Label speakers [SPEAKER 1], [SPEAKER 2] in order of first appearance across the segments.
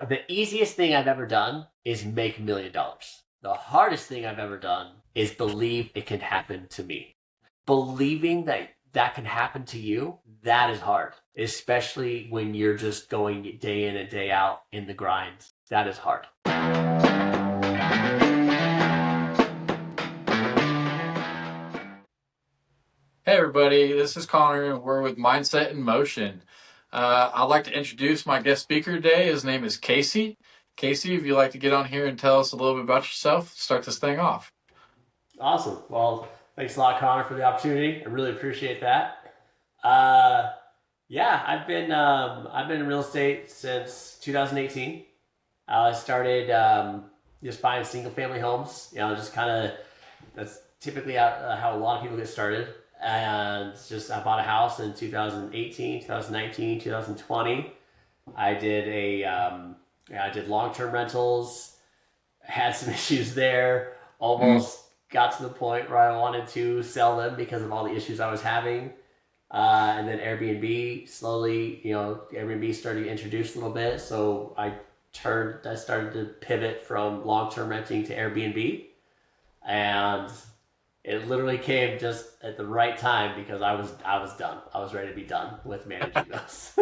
[SPEAKER 1] The easiest thing I've ever done is make $1 million. The hardest thing I've ever done is believe it can happen to me. Believing that that can happen to you, that is hard, especially when you're just going day in and day out in the grind. That is hard.
[SPEAKER 2] Hey everybody, this is Connor and we're with Mindset in Motion. I'd like to introduce my guest speaker today. His name is Casey. Casey, if you'd like to get on here and tell us a little bit about yourself, start this thing off.
[SPEAKER 1] Awesome. Well, thanks a lot, Connor, for the opportunity. I really appreciate that. Uh, yeah, I've been in real estate since 2018. I started just buying single family homes. Just kind of that's typically how a lot of people get started. And just I bought a house in 2018, 2019, 2020. I did I did long term rentals. Had some issues there.
[SPEAKER 2] Mm,
[SPEAKER 1] Almost got to the point where I wanted to sell them because of all the issues I was having. And then Airbnb slowly, Airbnb started to introduce a little bit. So I started to pivot from long term renting to Airbnb. And it literally came just at the right time because I was done. I was ready to be done with managing those.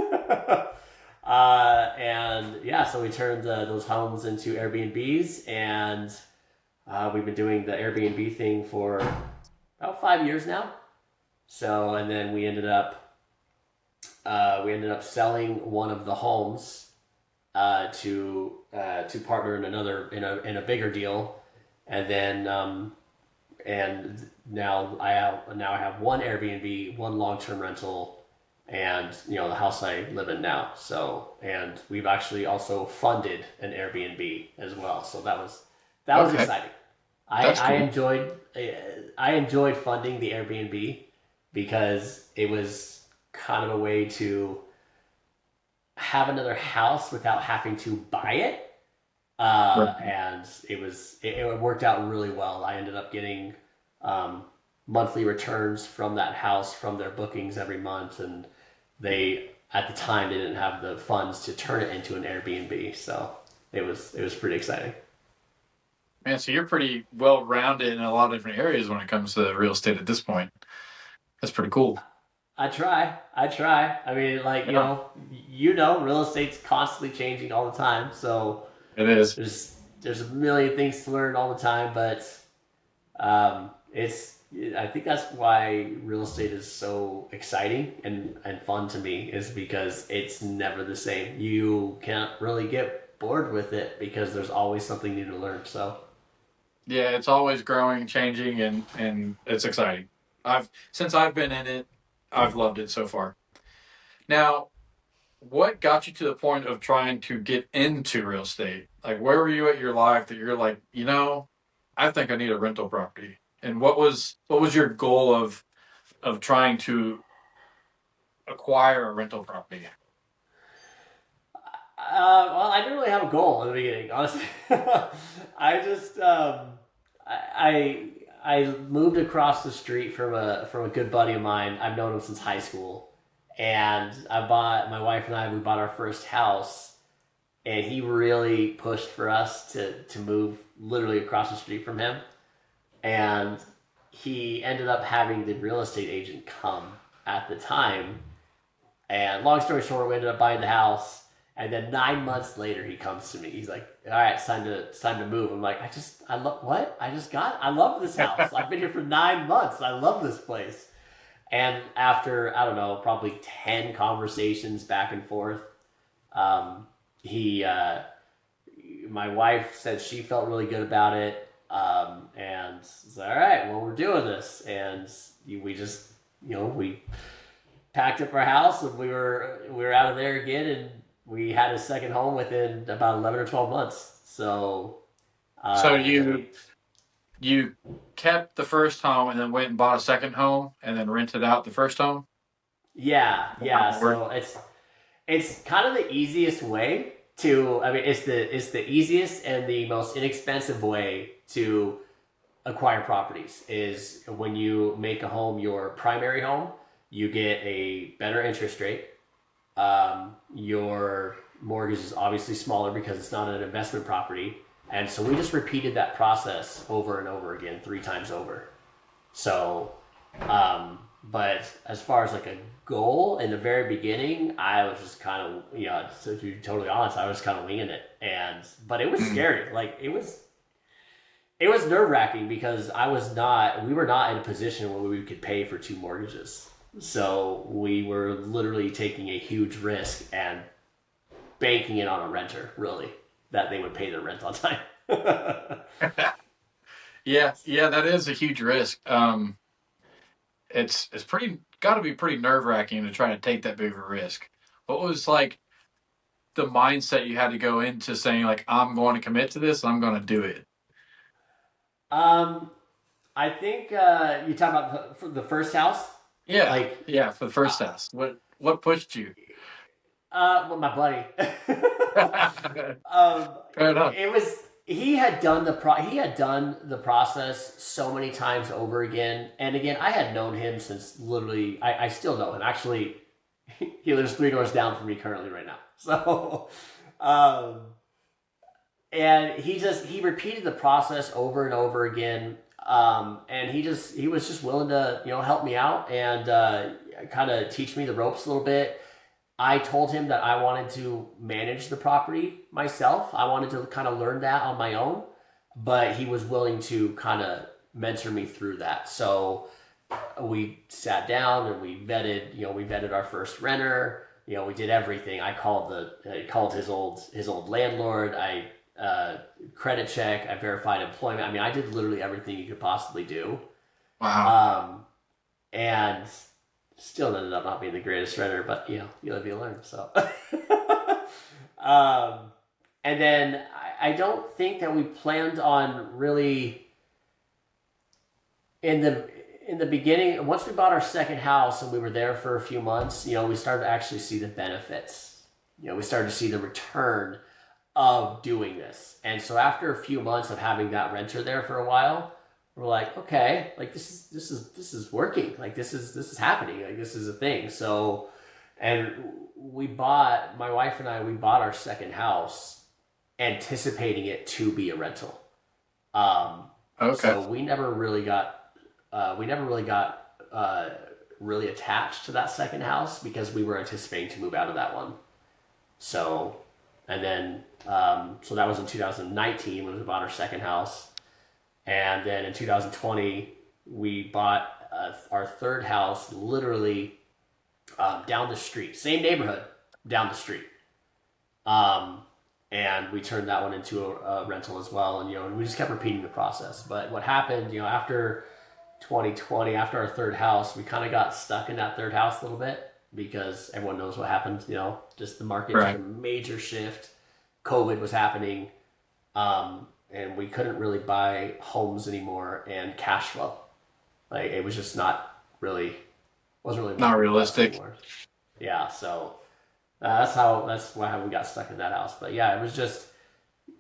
[SPEAKER 1] And yeah, so we turned those homes into Airbnbs, and we've been doing the Airbnb thing for about 5 years now. So, and then we ended up selling one of the homes to partner in another in a bigger deal, and then and now I have one Airbnb, one long term rental, and the house I live in now. So, and we've actually also funded an Airbnb as well. So that was
[SPEAKER 2] okay,
[SPEAKER 1] exciting. I
[SPEAKER 2] that's
[SPEAKER 1] I
[SPEAKER 2] cool.
[SPEAKER 1] enjoyed I enjoyed funding the Airbnb because it was kind of a way to have another house without having to buy it.
[SPEAKER 2] Right.
[SPEAKER 1] And it worked out really well. I ended up getting um, monthly returns from that house from their bookings every month, and they at the time they didn't have the funds to turn it into an Airbnb, so it was pretty exciting.
[SPEAKER 2] Man, so you're pretty well rounded in a lot of different areas when it comes to real estate at this point. That's pretty cool.
[SPEAKER 1] I try. I mean, like
[SPEAKER 2] Yeah,
[SPEAKER 1] real estate's constantly changing all the time, so
[SPEAKER 2] it is.
[SPEAKER 1] there's a million things to learn all the time, but it's I think that's why real estate is so exciting and fun to me is because it's never the same. You can't really get bored with it because there's always something new to learn. So
[SPEAKER 2] Yeah, it's always growing, changing, and it's exciting. I've been in it, I've loved it so far. Now, what got you to the point of trying to get into real estate? Like, where were you at your life that you're like, I think I need a rental property? And what was your goal of trying to acquire a rental property?
[SPEAKER 1] well, I didn't really have a goal in the beginning, honestly. I just I moved across the street from a good buddy of mine. I've known him since high school, and I bought my wife and I we bought our first house, and he really pushed for us to move literally across the street from him, and he ended up having the real estate agent come at the time. And long story short, we ended up buying the house. And then 9 months later, he comes to me. He's like, "All right, it's time to move." I'm like, I love what I just got. I love this house. I've been here for 9 months. I love this place. And after I don't know, probably 10 conversations back and forth, um, he my wife said she felt really good about it. And it's like, all right, well, we're doing this, and we just we packed up our house, and we were out of there again, and we had a second home within about 11 or 12 months. So,
[SPEAKER 2] So
[SPEAKER 1] and then
[SPEAKER 2] you
[SPEAKER 1] we
[SPEAKER 2] you kept the first home and then went and bought a second home and then rented out the first home?
[SPEAKER 1] yeah,
[SPEAKER 2] How
[SPEAKER 1] yeah.
[SPEAKER 2] it worked?
[SPEAKER 1] So it's kind of the easiest way to. I mean, it's the easiest and the most inexpensive way to acquire properties is when you make a home your primary home, you get a better interest rate. Your mortgage is obviously smaller because it's not an investment property. And so we just repeated that process over and over again, 3 times over. So, but as far as like a goal in the very beginning, I was just kind of, to be totally honest, I was kind of winging it. But it was scary. Like it was nerve wracking because we were not in a position where we could pay for 2 mortgages. So we were literally taking a huge risk and banking it on a renter, really, that they would pay their rent on time.
[SPEAKER 2] Yeah, yeah, that is a huge risk. It's pretty got to be pretty nerve wracking to try to take that big of a risk. What was like the mindset you had to go into saying like I'm going to commit to this, I'm going to do it?
[SPEAKER 1] um, I think you talk about for the first house,
[SPEAKER 2] Yeah,
[SPEAKER 1] like
[SPEAKER 2] yeah, for the first
[SPEAKER 1] uh,
[SPEAKER 2] house. What pushed you?
[SPEAKER 1] well, my buddy.
[SPEAKER 2] Fair enough.
[SPEAKER 1] It was he had done the process so many times over again and again. I had known him since literally. I still know him. Actually, he lives 3 doors down from me currently right now. So, um, and he repeated the process over and over again. And he was just willing to help me out and kind of teach me the ropes a little bit. I told him that I wanted to manage the property myself. I wanted to kind of learn that on my own, but he was willing to kind of mentor me through that. So we sat down and we vetted our first renter. We did everything. I called his old landlord. I credit check. I verified employment. I mean, I did literally everything you could possibly do.
[SPEAKER 2] Wow.
[SPEAKER 1] And still ended up not being the greatest renter, but you live, you learn. So, and then I don't think that we planned on really in the beginning. Once we bought our second house and we were there for a few months, we started to actually see the benefits. We started to see the return of doing this, and so after a few months of having that renter there for a while, we're like, okay, like this is working. Like this is happening. Like this is a thing. So, and my wife and I, we bought our second house anticipating it to be a rental. Um,
[SPEAKER 2] Okay.
[SPEAKER 1] so we never really got really attached to that second house because we were anticipating to move out of that one. So, and then, so that was in 2019 when we bought our second house. And then in 2020, we bought our third house literally down the street, same neighborhood, down the street. Um, and we turned that one into a rental as well. And we just kept repeating the process. But what happened, after 2020, after our third house, we kind of got stuck in that third house a little bit because everyone knows what happened. Just the market took a
[SPEAKER 2] Right.
[SPEAKER 1] major shift. COVID was happening. And we couldn't really buy homes anymore and cash flow. Like it was just not really wasn't really
[SPEAKER 2] Not
[SPEAKER 1] working for us
[SPEAKER 2] realistic.
[SPEAKER 1] anymore. Yeah, so that's why we got stuck in that house. But yeah, it was just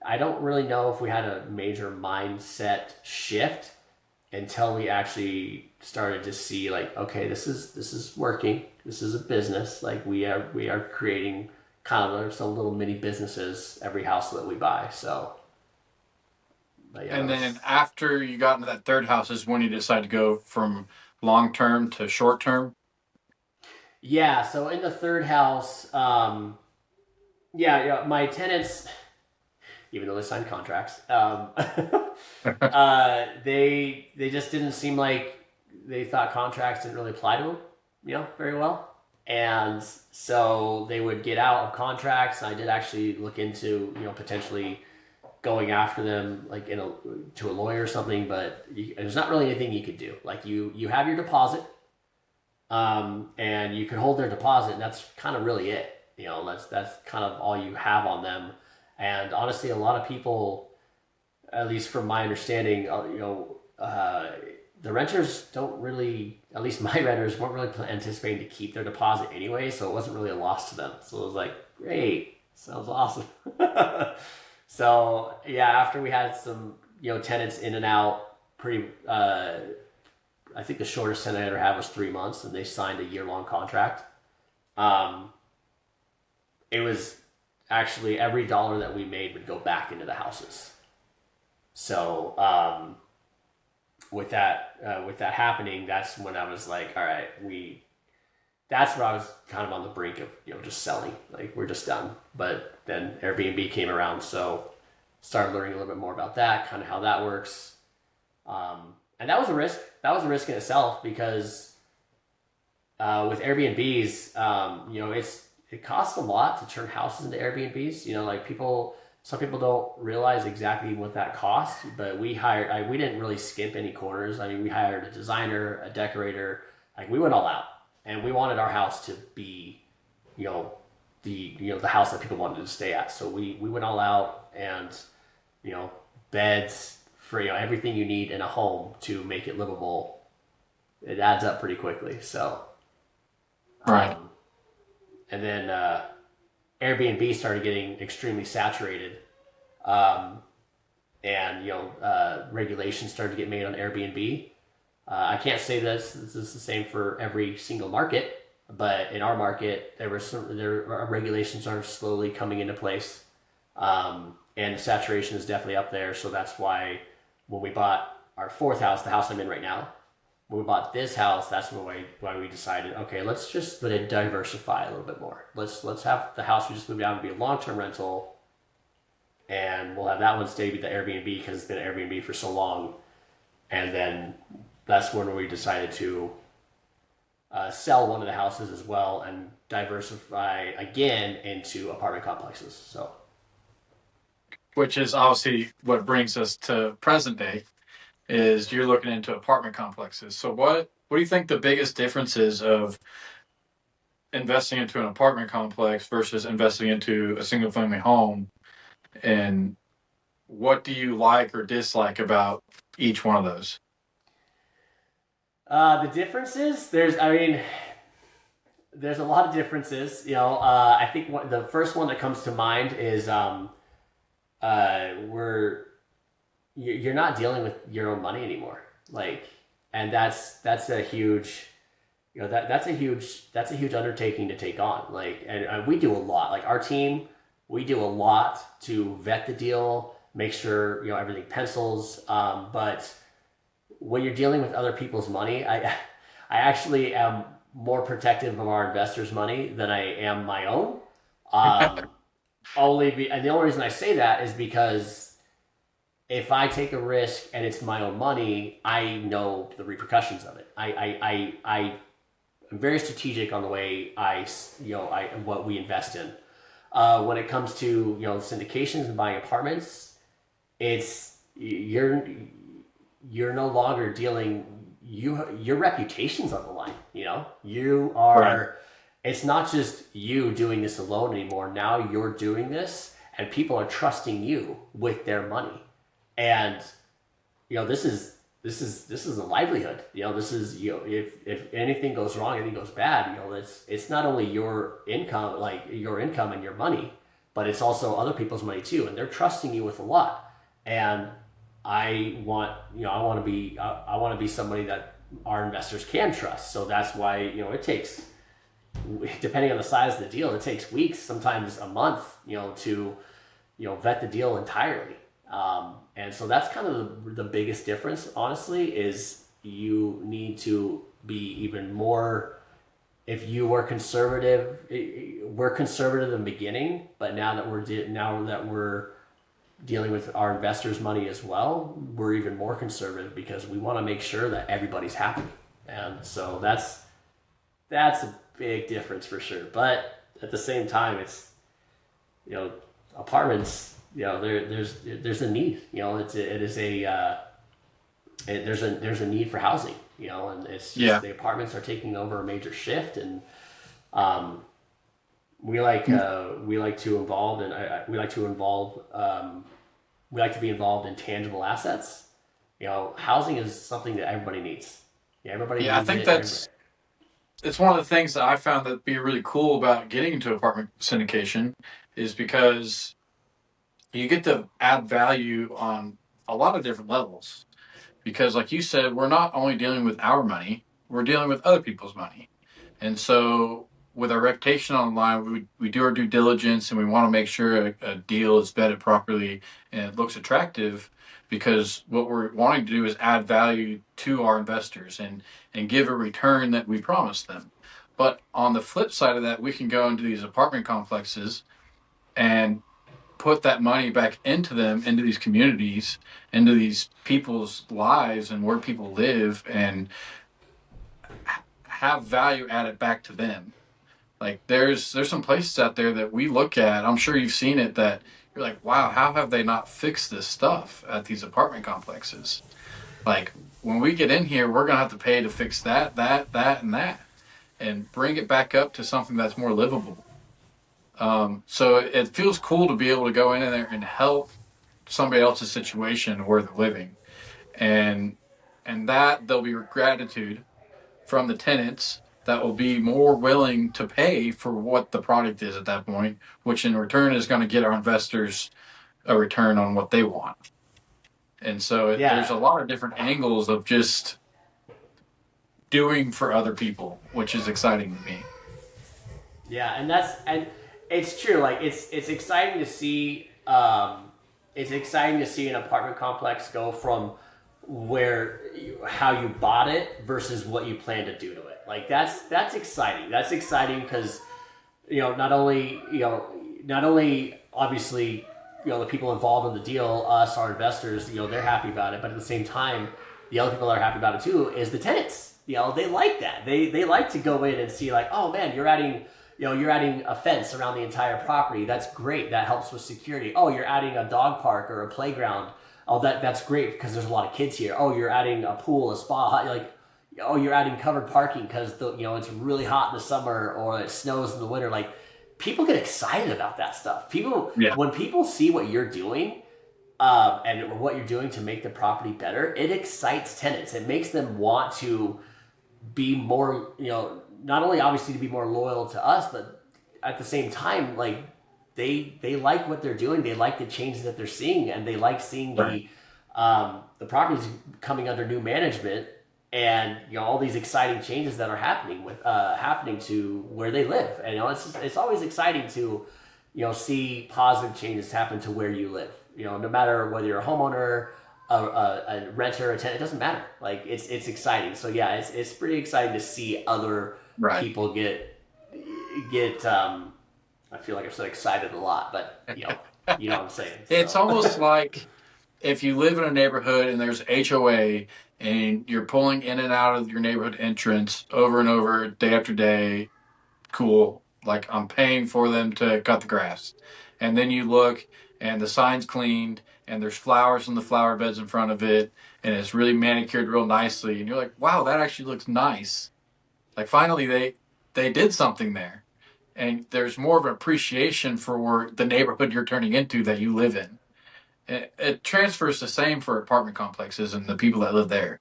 [SPEAKER 1] I don't really know if we had a major mindset shift until we actually started to see like, okay, this is working. This is a business. Like we are creating kind of some little mini businesses every house that we buy. So but yeah,
[SPEAKER 2] And then after you got into that third house is when you decided to go from long term to short term.
[SPEAKER 1] yeah. So in the third house, my tenants, even though they signed contracts, they just didn't seem like they thought contracts didn't really apply to them, very well. And so they would get out of contracts. And I did actually look into, potentially going after them like to a lawyer or something, but there's not really anything you could do. Like you have your deposit, and you can hold their deposit, and that's kind of really it. That's kind of all you have on them. And honestly, a lot of people, at least from my understanding, the renters don't really, at least my renters weren't really anticipating to keep their deposit anyway, so it wasn't really a loss to them. So it was like, great, sounds awesome. So yeah, after we had some tenants in and out, pretty. I think the shortest tenant I ever had was 3 months, and they signed a year long contract. Um, it was actually every dollar that we made would go back into the houses. So with that happening, that's when I was like, all right, we. That's where I was kind of on the brink of just selling. Like we're just done. But then Airbnb came around, so started learning a little bit more about that, kind of how that works. And that was a risk. That was a risk in itself because with Airbnbs, it costs a lot to turn houses into Airbnbs. Like some people don't realize exactly what that cost, but we didn't really skip any corners. I mean, we hired a designer, a decorator, like we went all out, and we wanted our house to be, the house that people wanted to stay at. So we went all out, and you know, beds for everything you need in a home to make it livable. It adds up pretty quickly. So,
[SPEAKER 2] Right.
[SPEAKER 1] and then Airbnb started getting extremely saturated, um, and regulations started to get made on Airbnb. I can't say this is the same for every single market, but in our market, there regulations are slowly coming into place, and the saturation is definitely up there. So that's why when we bought our fourth house, the house I'm in right now, when we bought this house, that's why we decided, okay, let's just let it diversify a little bit more. Let's have the house we just moved out to be a long term rental, and we'll have that one stay with the Airbnb because it's been an Airbnb for so long. And then that's when we decided to sell one of the houses as well and diversify again into apartment complexes. So,
[SPEAKER 2] Which is obviously what brings us to present day. Is you're looking into apartment complexes. So what do you think the biggest difference is of investing into an apartment complex versus investing into a single family home? And what do you like or dislike about each one of those?
[SPEAKER 1] the differences, there's a lot of differences. I think the first one that comes to mind is we're you're not dealing with your own money anymore. Like, and that's a huge, that's a huge undertaking to take on. Like, and we do a lot. Like our team, we do a lot to vet the deal, make sure everything pencils. But when you're dealing with other people's money, I actually am more protective of our investors' money than I am my own. Um, and the only reason I say that is because if I take a risk and it's my own money, I know the repercussions of it. I am very strategic on the way what we invest in. When it comes to syndications and buying apartments, it's you're no longer dealing your reputation's on the line. You
[SPEAKER 2] Right.
[SPEAKER 1] are. It's not just you doing this alone anymore. Now you're doing this, and people are trusting you with their money. And this is a livelihood. This is if anything goes wrong, anything goes bad. It's not only your income, like your income and your money, but it's also other people's money too, and they're trusting you with a lot. And I want to be somebody that our investors can trust. So that's why it takes, depending on the size of the deal, it takes weeks, sometimes a month, to vet the deal entirely. And so that's kind of the biggest difference, honestly, is you need to be even more. If you were conservative, we're conservative in the beginning, but now that we're dealing with our investors' money as well, we're even more conservative because we want to make sure that everybody's happy. And so that's a big difference for sure. But at the same time, it's you know apartments. There's a need. There's a need for housing. And it's just
[SPEAKER 2] Yeah.
[SPEAKER 1] the apartments are taking over a major shift, and um, we like to involve and we like to be involved in tangible assets. Housing is something that everybody needs. Yeah, everybody
[SPEAKER 2] Yeah, I
[SPEAKER 1] needs
[SPEAKER 2] think
[SPEAKER 1] it. Everybody.
[SPEAKER 2] it's one of the things that I found that be really cool about getting into apartment syndication is because you get to add value on a lot of different levels. Because, like you said, we're not only dealing with our money, we're dealing with other people's money. And so with our reputation online, we do our due diligence and we want to make sure a deal is vetted properly and it looks attractive, because what we're wanting to do is add value to our investors and give a return that we promised them. But on the flip side of that, we can go into these apartment complexes and put that money back into them, into these communities, into these people's lives and where people live, and have value added back to them. Like there's some places out there that we look at. I'm sure you've seen it, that you're like, wow, how have they not fixed this stuff at these apartment complexes? Like when we get in here, we're gonna have to pay to fix that, and that, and bring it back up to something that's more livable. So it feels cool to be able to go in there and help somebody else's situation where they're living, and that there'll be gratitude from the tenants that will be more willing to pay for what the product is at that point, which in return is going to get our investors a return on what they want. And so there's
[SPEAKER 1] Yeah.
[SPEAKER 2] a lot of different angles of just doing for other people, which is exciting to me.
[SPEAKER 1] Yeah, and it's true. Like it's exciting to see. It's exciting to see an apartment complex go from how you bought it versus what you plan to do to it. Like that's exciting. That's exciting because not only obviously the people involved in the deal, us, our investors, they're happy about it, but at the same time, the other people that are happy about it too is the tenants. They like that. They like to go in and see like, oh man, you're adding a fence around the entire property. That's great. That helps with security. Oh, you're adding a dog park or a playground. Oh, that's great because there's a lot of kids here. Oh, you're adding a pool, a spa. Like, oh, you're adding covered parking because it's really hot in the summer or it snows in the winter. Like, people get excited about that stuff.
[SPEAKER 2] Yeah.
[SPEAKER 1] When people see what you're doing, and what you're doing to make the property better, it excites tenants. It makes them want to be more, not only obviously to be more loyal to us, but at the same time, like they like what they're doing. They like the changes that they're seeing, and they like seeing
[SPEAKER 2] Right.
[SPEAKER 1] the properties coming under new management, and all these exciting changes that are happening to where they live. And it's always exciting to see positive changes happen to where you live. No matter whether you're a homeowner, a renter, a tenant, it doesn't matter. Like it's exciting. So yeah, it's pretty exciting to see other
[SPEAKER 2] Right.
[SPEAKER 1] people get. I feel like I've said excited a lot, but you know what I'm saying.
[SPEAKER 2] It's
[SPEAKER 1] So
[SPEAKER 2] almost like if you live in a neighborhood and there's HOA and you're pulling in and out of your neighborhood entrance over and over, day after day, cool. Like I'm paying for them to cut the grass. And then you look and the sign's cleaned and there's flowers in the flower beds in front of it and it's really manicured real nicely. And you're like, wow, that actually looks nice. Like finally they did something there. And there's more of an appreciation for the neighborhood you're turning into that you live in. It transfers the same for apartment complexes and the people that live there.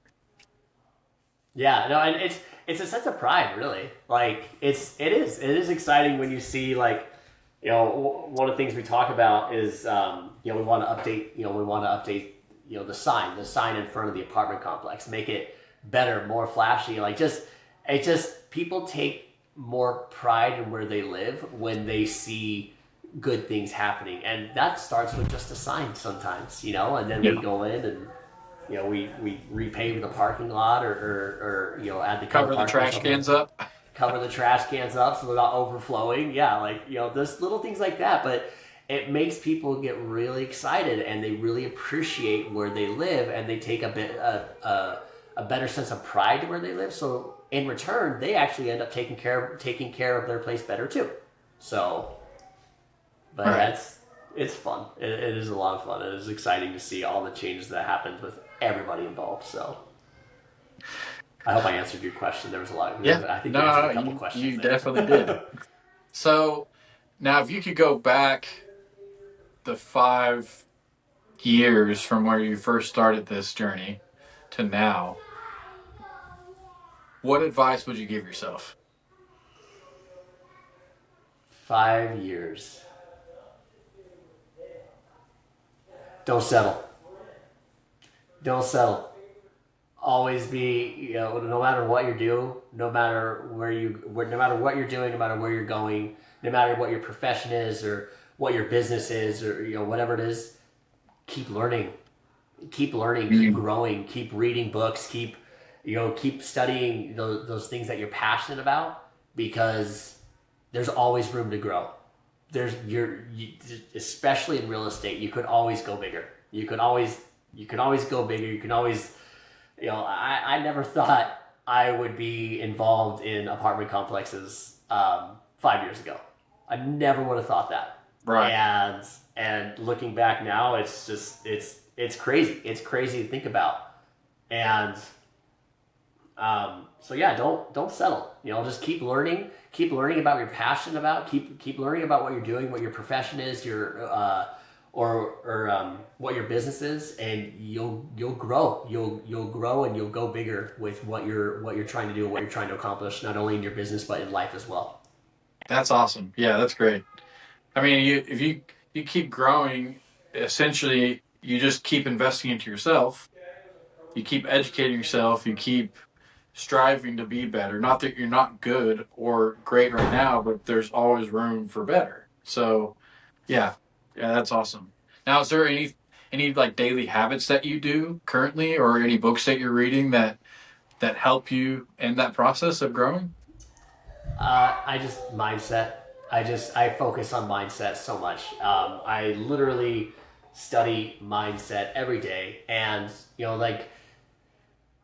[SPEAKER 1] yeah, no, and it's a sense of pride, really. Like it is exciting when you see like one of the things we talk about is we want to update the sign in front of the apartment complex, make it better, more flashy. Like just people take more pride in where they live when they see good things happening, and that starts with just a sign sometimes, and then
[SPEAKER 2] Yeah.
[SPEAKER 1] we go in and we repave the parking lot or add the covered
[SPEAKER 2] Cover the
[SPEAKER 1] parking or
[SPEAKER 2] trash
[SPEAKER 1] something,
[SPEAKER 2] cans up.
[SPEAKER 1] cover the trash cans up so they're not overflowing. Yeah, like there's little things like that, but it makes people get really excited and they really appreciate where they live, and they take a better sense of pride to where they live. So in return, they actually end up taking care of their place better too. So, but
[SPEAKER 2] Right.
[SPEAKER 1] it's fun. It is a lot of fun. It is exciting to see all the changes that happen with everybody involved. So I hope I answered your question. There was a lot.
[SPEAKER 2] Yeah.
[SPEAKER 1] I think you answered
[SPEAKER 2] No,
[SPEAKER 1] a couple questions
[SPEAKER 2] you
[SPEAKER 1] there.
[SPEAKER 2] definitely did. So now if you could go back the 5 years from where you first started this journey to now, what advice would you give yourself?
[SPEAKER 1] 5 years. Don't settle. Don't settle. always be, no matter what you do, no matter no matter what you're doing, no matter where you're going, no matter what your profession is or what your business is, or whatever it is, keep learning, keep
[SPEAKER 2] Mm.
[SPEAKER 1] growing, keep reading books, keep studying those things that you're passionate about, because there's always room to grow. Especially in real estate, you could always go bigger. You can always go bigger. You can always, I never thought I would be involved in apartment complexes 5 years ago. I never would have thought that.
[SPEAKER 2] Right.
[SPEAKER 1] And looking back now, it's crazy. It's crazy to think about. And so yeah, don't settle. Just keep learning. Keep learning about what you're passionate about. Keep learning about what you're doing, what your profession is, what your business is, and you'll grow. You'll grow and you'll go bigger with what you're trying to do, what you're trying to accomplish, not only in your business but in life as well.
[SPEAKER 2] That's awesome. Yeah, that's great. I mean, if you keep growing, essentially, you just keep investing into yourself. You keep educating yourself. You keep striving to be better. Not that you're not good or great right now, but there's always room for better. So, yeah, yeah, that's awesome. Now, is there any like daily habits that you do currently, or any books that you're reading that help you in that process of growing?
[SPEAKER 1] I just mindset. I focus on mindset so much. I literally study mindset every day, and like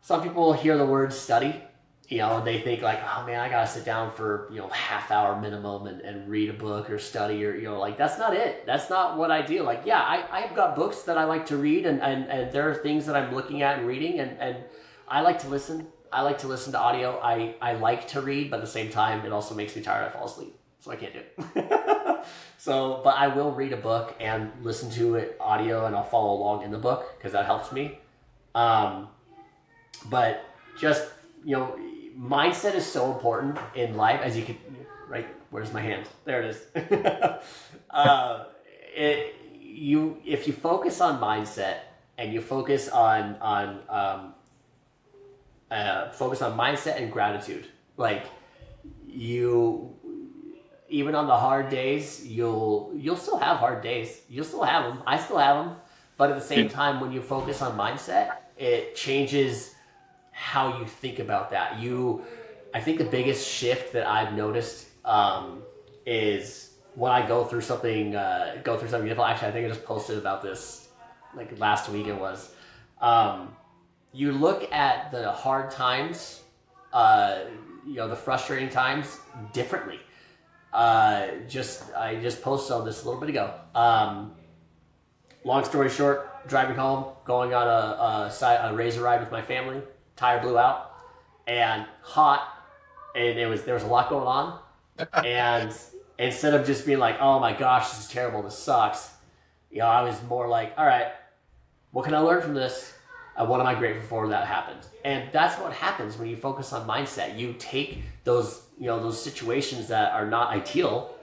[SPEAKER 1] some people hear the word study, and they think like, oh man, I gotta sit down for half hour minimum and read a book or study, or like that's not it. That's not what I do. Like yeah, I've got books that I like to read, and there are things that I'm looking at and reading, and I like to listen. I like to listen to audio. I like to read, but at the same time, it also makes me tired. I fall asleep, so I can't do it. So, but I will read a book and listen to it audio, and I'll follow along in the book because that helps me. Um, but just mindset is so important in life, as you can, right, where's my hand, there it is. uh, if you focus on mindset, and you focus on mindset and gratitude, like you, even on the hard days, you'll still have hard days, you'll still have them, I still have them, but at the same time, when you focus on mindset, it changes how you think about that. I think the biggest shift that I've noticed is when I go through something difficult. Actually, I think I just posted about this like last week. It was you look at the hard times, the frustrating times differently. I just posted on this a little bit ago. Long story short, driving home, going on a razor ride with my family. Tire blew out, and hot, and there was a lot going on. And instead of just being like, "Oh my gosh, this is terrible, this sucks," I was more like, "All right, what can I learn from this? What am I grateful for that happened?" And that's what happens when you focus on mindset. You take those situations that are not ideal,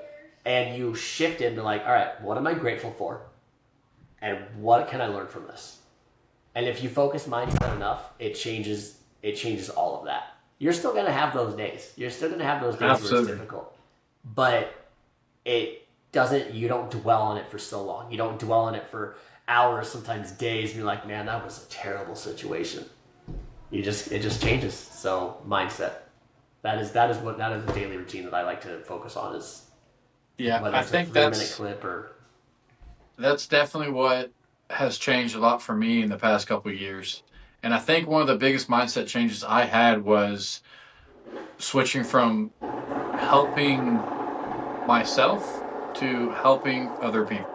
[SPEAKER 1] and you shift into like, "All right, what am I grateful for? And what can I learn from this?" And if you focus mindset enough, it changes all of that. You're still gonna have those days. You're still gonna have those days where it's
[SPEAKER 2] Absolutely.
[SPEAKER 1] difficult. But you don't dwell on it for so long. You don't dwell on it for hours, sometimes days, and you're like, man, that was a terrible situation. It just changes. So mindset. That is the daily routine that I like to focus on, is
[SPEAKER 2] Yeah,
[SPEAKER 1] whether
[SPEAKER 2] I
[SPEAKER 1] it's a
[SPEAKER 2] think
[SPEAKER 1] 3 minute clip or
[SPEAKER 2] that's definitely what has changed a lot for me in the past couple of years. And I think one of the biggest mindset changes I had was switching from helping myself to helping other people.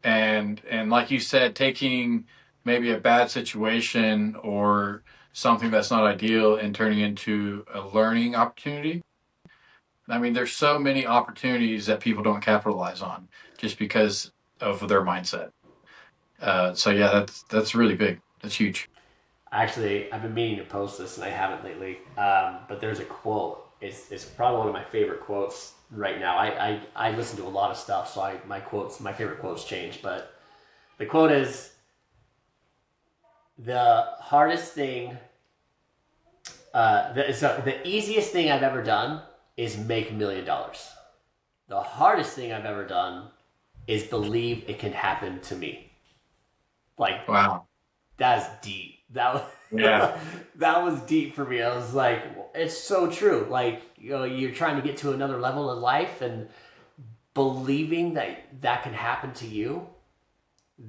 [SPEAKER 2] And like you said, taking maybe a bad situation or something that's not ideal and turning into a learning opportunity. I mean, there's so many opportunities that people don't capitalize on just because of their mindset. So yeah, that's really big. That's huge.
[SPEAKER 1] Actually, I've been meaning to post this and I haven't lately. But there's a quote. It's probably one of my favorite quotes right now. I listen to a lot of stuff, so my favorite quotes change. But the quote is, The hardest thing, the easiest thing I've ever done is make $1 million. The hardest thing I've ever done is believe it can happen to me. Like,
[SPEAKER 2] Wow.
[SPEAKER 1] that's deep. That was
[SPEAKER 2] Yeah.
[SPEAKER 1] that was deep for me. I was like, it's so true. Like, you're trying to get to another level in life, and believing that that can happen to you,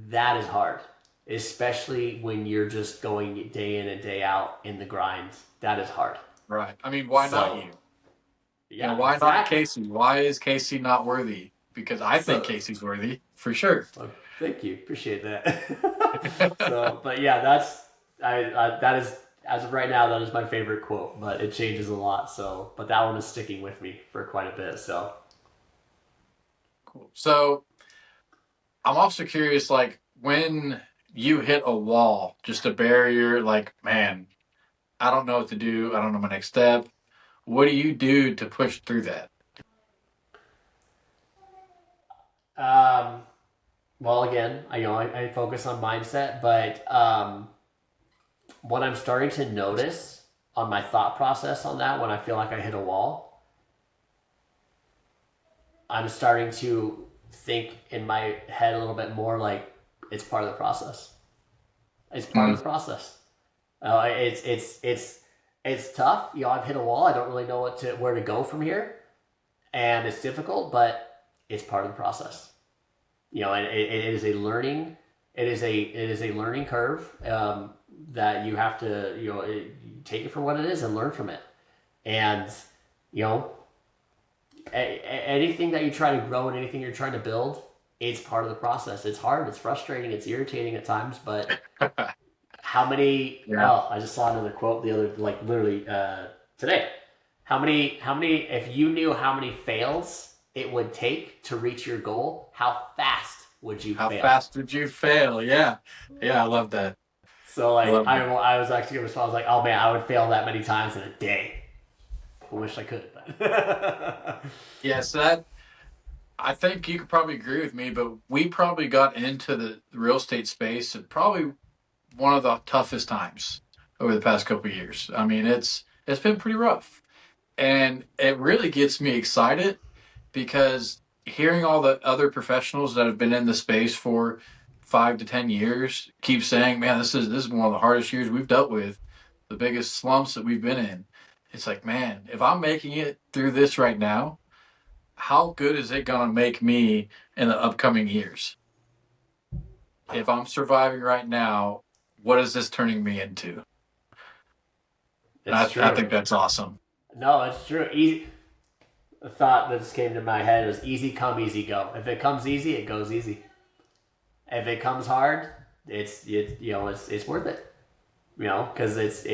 [SPEAKER 1] that is hard. Especially when you're just going day in and day out in the grind. That is hard.
[SPEAKER 2] Right. I mean, why not
[SPEAKER 1] So,
[SPEAKER 2] you?
[SPEAKER 1] yeah,
[SPEAKER 2] Why not
[SPEAKER 1] exactly.
[SPEAKER 2] Casey? Why is Casey not worthy? Because I think
[SPEAKER 1] So,
[SPEAKER 2] Casey's worthy for sure.
[SPEAKER 1] well, thank you. Appreciate that. So, but yeah, that is, as of right now, that is my favorite quote, but it changes a lot. So, but that one is sticking with me for quite a bit. So,
[SPEAKER 2] Cool. So I'm also curious, like when you hit a wall, just a barrier, like, man, I don't know what to do. I don't know my next step. What do you do to push through that?
[SPEAKER 1] um, well, again, I focus on mindset, but what I'm starting to notice on my thought process on that, when I feel like I hit a wall, I'm starting to think in my head a little bit more like it's part of the process. It's part
[SPEAKER 2] Mm,
[SPEAKER 1] of the process. It's tough. I've hit a wall. I don't really know where to go from here, and it's difficult, but it's part of the process. And it is a learning. It is a learning curve, that you have to take it for what it is and learn from it. And you know anything that you try to grow and anything you're trying to build, it's part of the process. It's hard. It's frustrating. It's irritating at times, but how many
[SPEAKER 2] yeah.
[SPEAKER 1] oh, I just saw another quote the other, like, literally, today. How many if you knew how many fails it would take to reach your goal, how fast would you
[SPEAKER 2] How
[SPEAKER 1] fail?
[SPEAKER 2] fast would you fail? Yeah. Yeah, I love that.
[SPEAKER 1] So,
[SPEAKER 2] I
[SPEAKER 1] like,
[SPEAKER 2] love
[SPEAKER 1] I,
[SPEAKER 2] that.
[SPEAKER 1] I was actually gonna respond. I was like, oh man, I would fail that many times in a day. I wish I could, but
[SPEAKER 2] Yeah, so that I think you could probably agree with me, but we probably got into the real estate space at probably one of the toughest times over the past couple of years. I mean, it's been pretty rough. And it really gets me excited because hearing all the other professionals that have been in the space for 5 to 10 years keep saying, "Man, this is one of the hardest years we've dealt with, the biggest slumps that we've been in." It's like, man, if I'm making it through this right now, how good is it gonna make me in the upcoming years? If I'm surviving right now, what is this turning me into? And
[SPEAKER 1] it's
[SPEAKER 2] I
[SPEAKER 1] true.
[SPEAKER 2] think that's awesome.
[SPEAKER 1] No, it's true. Easy. The thought that just came to my head was easy come, easy go. If it comes easy, it goes easy. If it comes hard, it's worth it. Because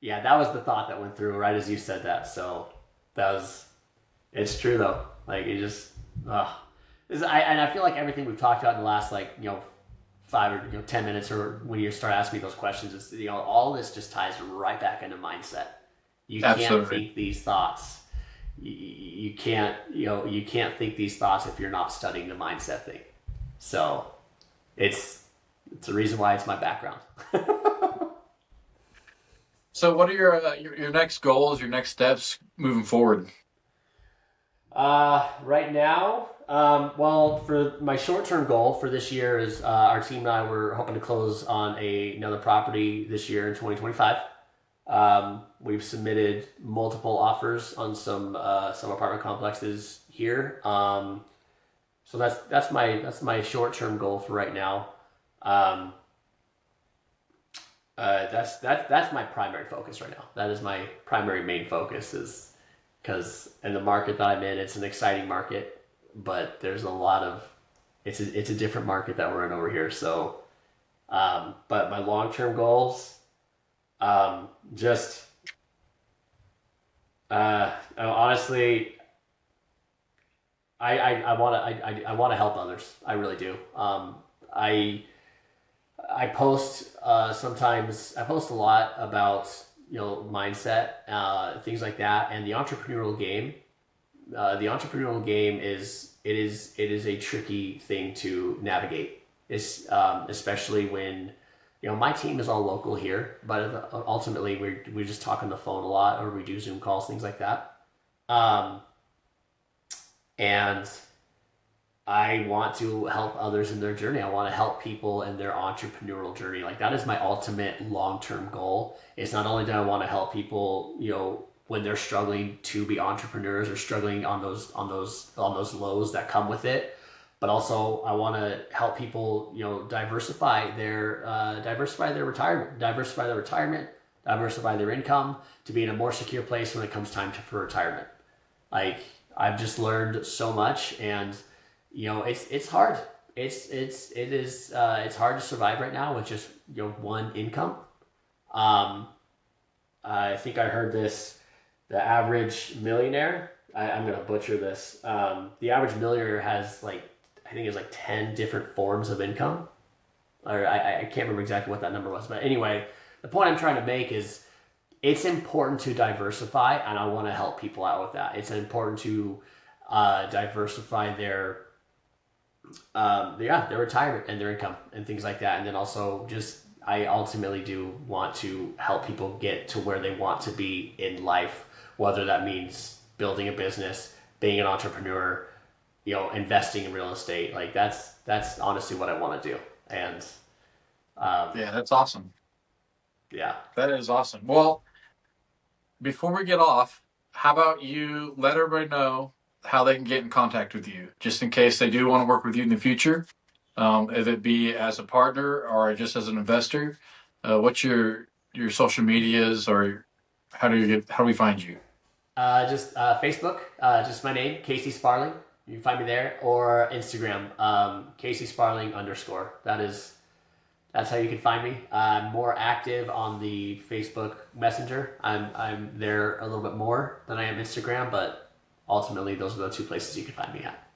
[SPEAKER 1] yeah, that was the thought that went through right as you said that. So that was it's true though. Like, it just and I feel like everything we've talked about in the last, like, 5 or 10 minutes, or when you start asking me those questions, is all this just ties right back into mindset. You can't
[SPEAKER 2] Absolutely.
[SPEAKER 1] think these thoughts. You can't think these thoughts if you're not studying the mindset thing. So it's it's the reason why it's my background.
[SPEAKER 2] So, what are your next goals, your next steps moving forward?
[SPEAKER 1] Right now, well, for my short-term goal for this year is, our team and I were hoping to close on another property this year in 2025. We've submitted multiple offers on some apartment complexes here. So that's my short-term goal for right now. Um, that's my primary focus right now. That is my primary main focus, is because in the market that I'm in, it's an exciting market, but there's a lot of it's a different market that we're in over here. So, but my long term goals, just honestly, I want to I want to help others. I really do. I I post, sometimes I post a lot about mindset, things like that, and the entrepreneurial game. The entrepreneurial game is a tricky thing to navigate. It's, especially when my team is all local here, but ultimately we just talk on the phone a lot, or we do Zoom calls, things like that. Um, and I want to help others in their journey. I want to help people in their entrepreneurial journey. Like that is my ultimate long-term goal. It's not only do I want to help people, when they're struggling to be entrepreneurs or struggling on those lows that come with it, but also I want to help people, diversify their retirement, diversify their income to be in a more secure place when it comes time for retirement. Like I've just learned so much, and it's hard. It's hard to survive right now with just one income. Um, I think I heard this. The average millionaire. I'm gonna butcher this. The average millionaire has I think it's like 10 different forms of income, or I can't remember exactly what that number was. But anyway, the point I'm trying to make is it's important to diversify, and I want to help people out with that. It's important to diversify their retirement and their income and things like that. And then also just I ultimately do want to help people get to where they want to be in life, whether that means building a business, being an entrepreneur, investing in real estate. Like that's honestly what I want to do. And
[SPEAKER 2] Yeah, that's awesome.
[SPEAKER 1] yeah.
[SPEAKER 2] That is awesome. Well, before we get off, how about you let everybody know how they can get in contact with you, just in case they do want to work with you in the future, if it be as a partner or just as an investor. What's your social medias, or how do we find you?
[SPEAKER 1] Just Facebook, just my name, Casey Sparling. You can find me there, or Instagram, Casey Sparling underscore. That's how you can find me. I'm more active on the Facebook Messenger. I'm there a little bit more than I am Instagram, but ultimately those are the two places you can find me at.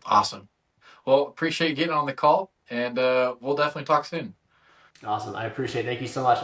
[SPEAKER 2] Awesome. Well, appreciate you getting on the call, and we'll definitely talk soon.
[SPEAKER 1] Awesome. I appreciate it. Thank you so much.